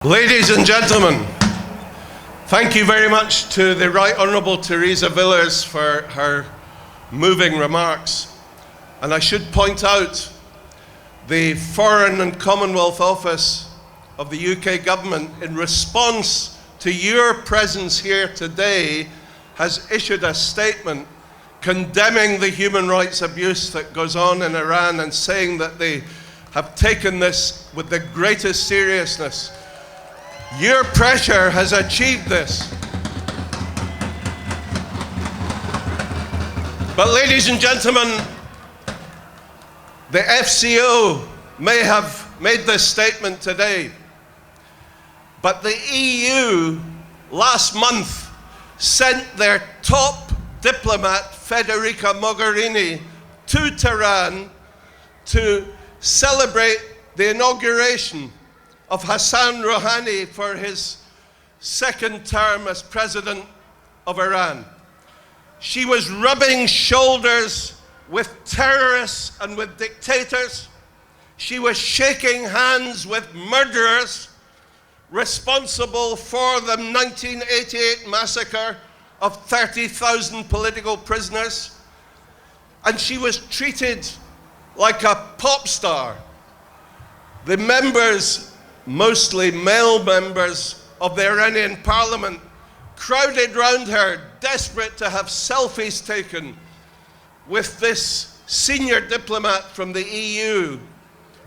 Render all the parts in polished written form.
Ladies and gentlemen, thank you very much to the Right Honourable Teresa Villiers for her moving remarks. And I should point out the Foreign and Commonwealth Office of the UK Government, in response to your presence here today, has issued a statement condemning the human rights abuse that goes on in Iran and saying that they have taken this with the greatest seriousness. Your pressure has achieved this. But ladies and gentlemen, the FCO may have made this statement today, but the EU last month sent their top diplomat, Federica Mogherini, to Tehran to celebrate the inauguration of Hassan Rouhani for his second term as president of Iran. She was rubbing shoulders with terrorists and with dictators. She was shaking hands with murderers responsible for the 1988 massacre of 30,000 political prisoners. And she was treated like a pop star. The members, mostly male members of the Iranian parliament, crowded round her, desperate to have selfies taken with this senior diplomat from the EU,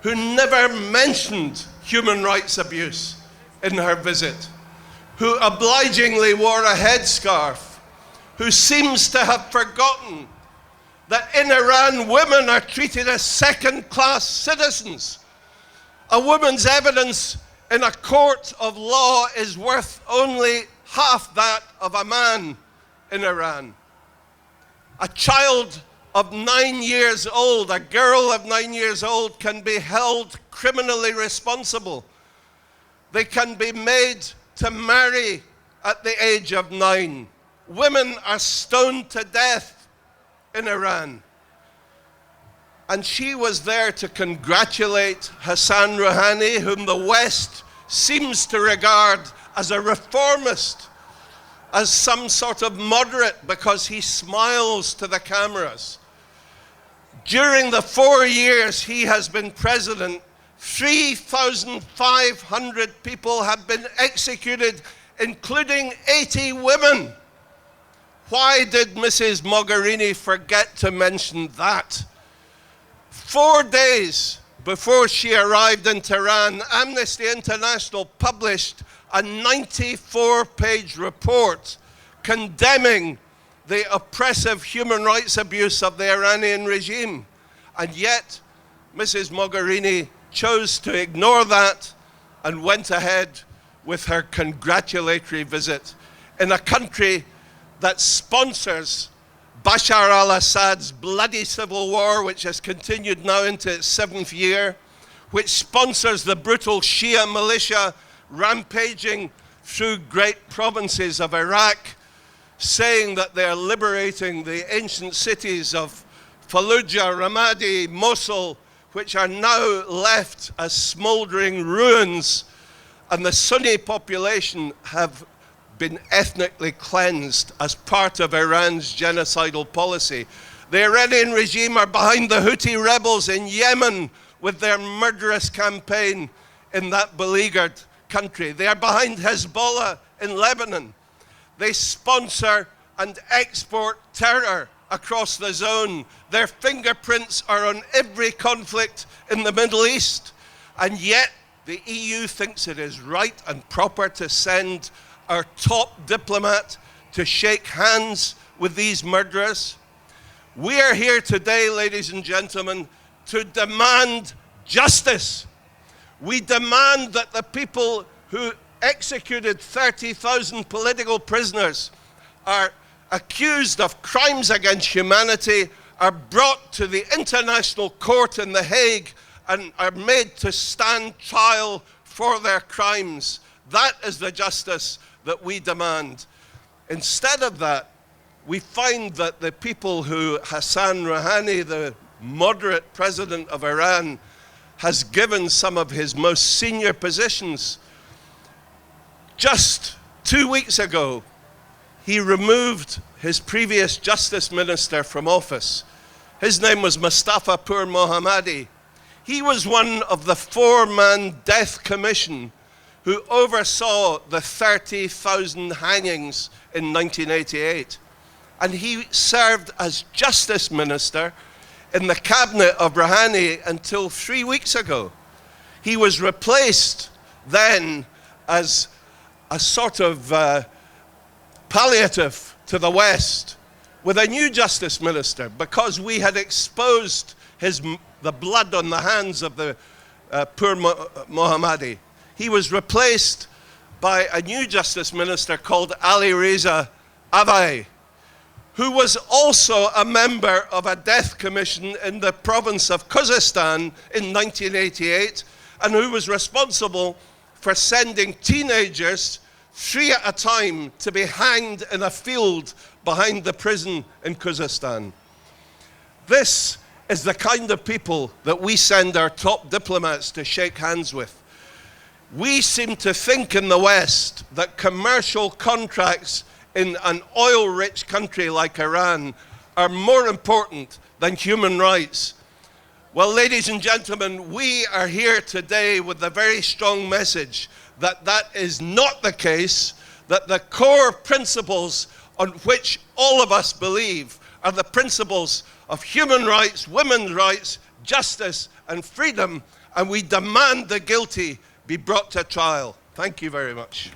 who never mentioned human rights abuse in her visit, who obligingly wore a headscarf, who seems to have forgotten that in Iran women are treated as second-class citizens. A woman's evidence in a court of law is worth only half that of a man in Iran. A child of 9 years old, a girl of 9 years old, can be held criminally responsible. They can be made to marry at the age of 9. Women are stoned to death in Iran. And she was there to congratulate Hassan Rouhani, whom the West seems to regard as a reformist, as some sort of moderate, because he smiles to the cameras. During the 4 years he has been president, 3,500 people have been executed, including 80 women. Why did Mrs. Mogherini forget to mention that? 4 days before she arrived in Tehran, Amnesty International published a 94-page report condemning the oppressive human rights abuse of the Iranian regime. And yet, Mrs. Mogherini chose to ignore that and went ahead with her congratulatory visit in a country that sponsors Bashar al-Assad's bloody civil war, which has continued now into its 7th year, which sponsors the brutal Shia militia rampaging through great provinces of Iraq, saying that they are liberating the ancient cities of Fallujah, Ramadi, Mosul, which are now left as smoldering ruins, and the Sunni population have been ethnically cleansed as part of Iran's genocidal policy. The Iranian regime are behind the Houthi rebels in Yemen with their murderous campaign in that beleaguered country. They are behind Hezbollah in Lebanon. They sponsor and export terror across the zone. Their fingerprints are on every conflict in the Middle East. And yet the EU thinks it is right and proper to send our top diplomat to shake hands with these murderers. We are here today, ladies and gentlemen, to demand justice. We demand that the people who executed 30,000 political prisoners, are accused of crimes against humanity, are brought to the International Court in The Hague and are made to stand trial for their crimes. That is the justice that we demand. Instead of that, we find that the people who Hassan Rouhani, the moderate president of Iran, has given some of his most senior positions Just 2 weeks ago, he removed his previous justice minister from office. His name was Mustafa Pur Mohammadi. He was one of the 4-man death commission who oversaw the 30,000 hangings in 1988. And he served as justice minister in the cabinet of Rouhani until 3 weeks ago. He was replaced then as a sort of palliative to the West with a new justice minister because we had exposed the blood on the hands of the poor Mohammadi. He was replaced by a new justice minister called Ali Reza Avai, who was also a member of a death commission in the province of Khuzestan in 1988, and who was responsible for sending teenagers 3 at a time to be hanged in a field behind the prison in Khuzestan. This is the kind of people that we send our top diplomats to shake hands with. We seem to think in the West that commercial contracts in an oil-rich country like Iran are more important than human rights. Well, ladies and gentlemen, we are here today with a very strong message that that is not the case, that the core principles on which all of us believe are the principles of human rights, women's rights, justice, and freedom, and we demand the guilty be brought to trial. Thank you very much.